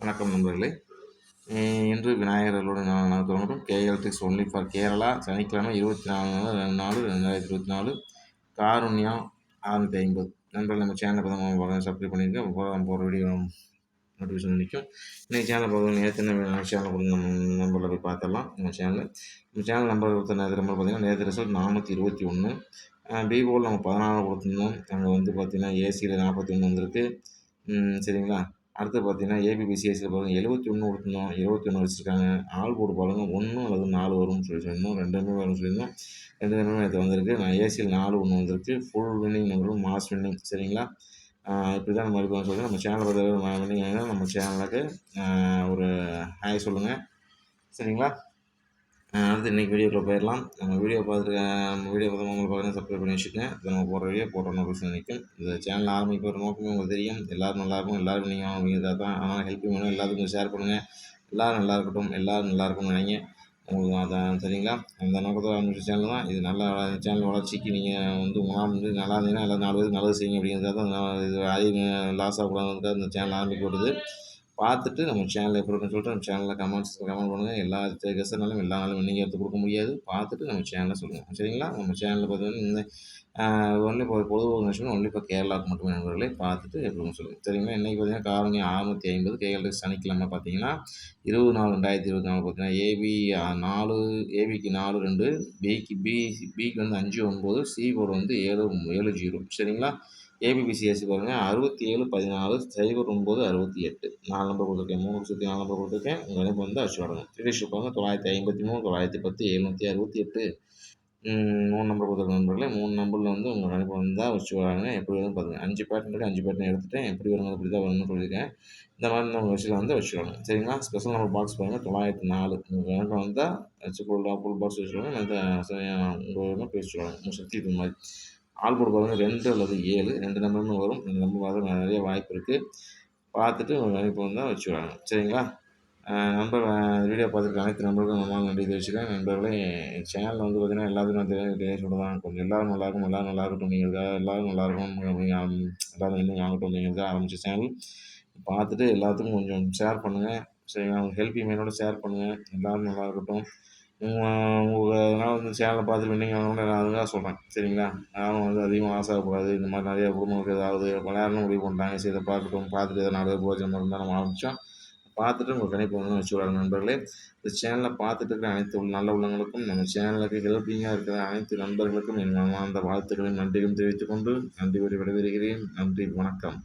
வணக்கம் நண்பர்களே. இன்று விநாயகர்களுடன் நான் தொடங்கும் KL tricks only for Kerala. சனிக்கிழமை 24/4/2024 காருண்யம் 650. நண்பர்கள் நம்ம சேனலை பார்த்து சப்ஸ்கிரைப் பண்ணியிருக்கேன். போகிற வீடியோ நோட்டிஃபிகேஷன் நிற்கும். இன்றைக்கி சேனல் பார்க்கணும் நேற்று என்ன சேனல் கொடுங்க நம்பரில் போய் பார்த்துடலாம். நம்ம சேனல் நம்பர் கொடுத்த நேரத்தில் நம்பர் பார்த்திங்கன்னா நேற்று ரிசல்ட் 421. பிஓவில் நம்ம 14 கொடுத்துருந்தோம். அங்கே வந்து பார்த்திங்கன்னா ஏசியில் 41 வந்திருக்கு. சரிங்களா. அடுத்து பார்த்தீங்கன்னா ஏபிபிசிஎஸ்சியில் பாருங்கள் 71 கொடுத்துருந்தோம், 21 வச்சுருக்காங்க. ஆல் போர்டு பாருங்கள் 1 அல்லது 4 வரும்னு சொல்லியிருந்தோம், 2 வரும்னு சொல்லியிருந்தோம். 2 நேற்று வந்திருக்கு. நான் ஏசியில் 4 ஒன்று வந்திருக்கு. ஃபுல் வின்னிங் நம்பரும் மாஸ் வின்னிங். சரிங்களா. இப்படி தான் நம்ம இருப்போம்னு சொல்லி நம்ம சேனலை பார்த்து வின்னிங் ஆகினா நம்ம சேனலுக்கு ஒரு ஹாய் சொல்லுங்கள். சரிங்களா. அடுத்து இன்றைக்கி வீடியோக்குள்ளே போயிடலாம். நம்ம வீடியோ பார்த்து உங்களுக்கு பார்த்தீங்கன்னா சப்ஸ்கிரைப் பண்ணி வச்சுக்கோங்க. இப்போ நம்ம போடுற வீடியோ போட்ட நோட்டிஃபிகேஷன் நிற்கும். இந்த சேனல் ஆரம்பிக்கிற நோக்கமே உங்களுக்கு தெரியும். எல்லோரும் நல்லாயிருக்கும், எல்லோரும் நீங்கள் அப்படிங்கிறதா தான். ஆனால் ஹெல்ப்பிங் வேணும், எல்லாத்துக்கும் ஷேர் பண்ணுங்கள். எல்லோரும் நல்லா இருக்கட்டும், எல்லோரும் நல்லாயிருக்கும்னு நினைங்க. உங்களுக்கு அதான் சரிங்களா. அந்த நோக்கத்தில் ஆரம்பிச்ச சேனல் தான் இது. நல்ல சேனல் வளர்ச்சிக்கு நீங்கள் வந்து உங்களால் வந்து நல்லா இருந்தீங்கன்னா எல்லாம் 4 பேருக்கு நல்லது செய்யுங்க அப்படிங்கிறதா தான். இது அதிகம் லாஸ் ஆகக்கூடாதுன்றதுக்காக இந்த சேனல் ஆரம்பிக்கப்படுது. பார்த்துட்டு நம்ம சேனலில் எப்படி இருக்குன்னு சொல்லிட்டு நம்ம சேனலில் கமெண்ட் பண்ணுங்கள். எல்லா கெஸ்ட்னாலும் எல்லா நாளும் நீங்கள் எடுத்து கொடுக்க முடியாது. பார்த்துட்டு நம்ம சேனலை சொல்லுங்கள். சரிங்களா. நம்ம சேனலில் பார்த்தீங்கன்னா இந்த ஒன்லி இப்போ பொதுவாக விஷயம் ஒன்லி இப்போ கேரளாவுக்கு மட்டுமே நண்பர்களே. பார்த்துட்டு எப்படின்னு சொல்லுங்கள். சரிங்களா. இன்றைக்கி பார்த்தீங்கன்னா காரணி 650 கேஎல் சனிக்கிழமை பார்த்தீங்கன்னா 24/4/2024 பார்த்தீங்கன்னா ஏபிக்கு 4-2, பிக்கு வந்து 5-9, சி போர்டு வந்து 7-0. சரிங்களா. ஏபிபிசிஎஸ்சி பாருங்கள் 67-14, 09-68. 4 நம்பர் கொடுத்துருக்கேன். 3 சுற்றி 4 நம்பர் கொடுத்துருக்கேன். உங்கள் இணைப்பு வந்து அடிச்சு வரணும். ட்ரெடிஷன் பாருங்கள் 953, 910, 768. 3 நம்பர் கொடுத்துருக்க நண்பர்களே. 3 நம்பரில் வந்து உங்கள் இணைப்பு வந்தால் வச்சு வராங்க. எப்படி வருதுன்னு பார்த்துங்க. 5 பேட்டர்ன் 5 பேட்டர்ன் எடுத்துகிட்டேன். எப்படி வருங்க இப்படி தான் வரணும்னு சொல்லியிருக்கேன். இந்த மாதிரி நம்ம விஷயம் வந்து வச்சு வரணும். சரிங்களா. ஸ்பெஷல் நம்பர் பாக்ஸ் பாருங்கள் 904. உங்கள் இணைப்பு வந்தால் வச்சு ஃபுல் பாக்ஸ் வச்சுருவாங்க. உங்கள் பேசி வச்சுருவாங்க. சுற்றி இது மாதிரி ஆல் போர்டு பாருங்கள் 2 அல்லது 7. 2 நம்பருமே வரும். 2 நம்பர் வர நிறைய வாய்ப்பு இருக்குது. பார்த்துட்டு உங்கள் இணைப்பு வந்தால் வச்சுருவாங்க. சரிங்களா. நண்பர் வீடியோ பார்த்துருக்க அனைத்து நண்பர்களுக்கும் ரொம்ப நன்றி தெரிவிச்சுக்கிறேன். நண்பர்களே சேனலில் வந்து பார்த்திங்கன்னா எல்லாத்துக்கும் நான் தெரியாது தான். கொஞ்சம் எல்லோரும் நல்லாயிருக்கும், எல்லோரும் நல்லா இருக்கட்டும் அப்படிங்கிறதுக்காக, எல்லோரும் நல்லாயிருக்கும் எல்லோரும் இன்னும் ஆகட்டும் அப்படிங்கிறதுக்காக ஆரம்பித்த சேனல். பார்த்துட்டு எல்லாத்துக்கும் கொஞ்சம் ஷேர் பண்ணுங்கள். சரிங்களா. அவங்க ஹெல்ப் இமெயிலோட ஷேர் பண்ணுங்கள். எல்லோரும் நல்லா இருக்கட்டும். அதனால் வந்து சேனலை பார்த்துட்டு வின்னிங் ஆகணும்னு நான் அதுக்காக சொல்கிறேன். சரிங்களா. யாரும் வந்து அதிகமாக ஆசைப்படக்கூடாது. இந்த மாதிரி நிறைய குடும்பங்களுக்கு ஏதாவது விளையாடணும் முடிவு பண்ணிட்டாங்க. சரி இதை பார்க்கட்டும். பார்த்துட்டு எதாவது 4 பேர் பிரோஜனமாக இருந்தால் நம்ம ஆரம்பித்தோம். பார்த்துட்டு உங்கள் கணிப்பு வந்து வச்சு விடாது நண்பர்களே. இந்த சேனலை பார்த்துட்டு இருக்கிற அனைத்து நல்ல உள்ளவங்களுக்கும், நம்ம சேனலுக்கு ஹெல்ப்பிங்காக இருக்கிற அனைத்து நண்பர்களுக்கும் என் மனமார்ந்த வாழ்த்துக்களையும் நன்றியும் தெரிவித்துக் கொண்டு நன்றி விடைபெறுகிறேன். நன்றி, வணக்கம்.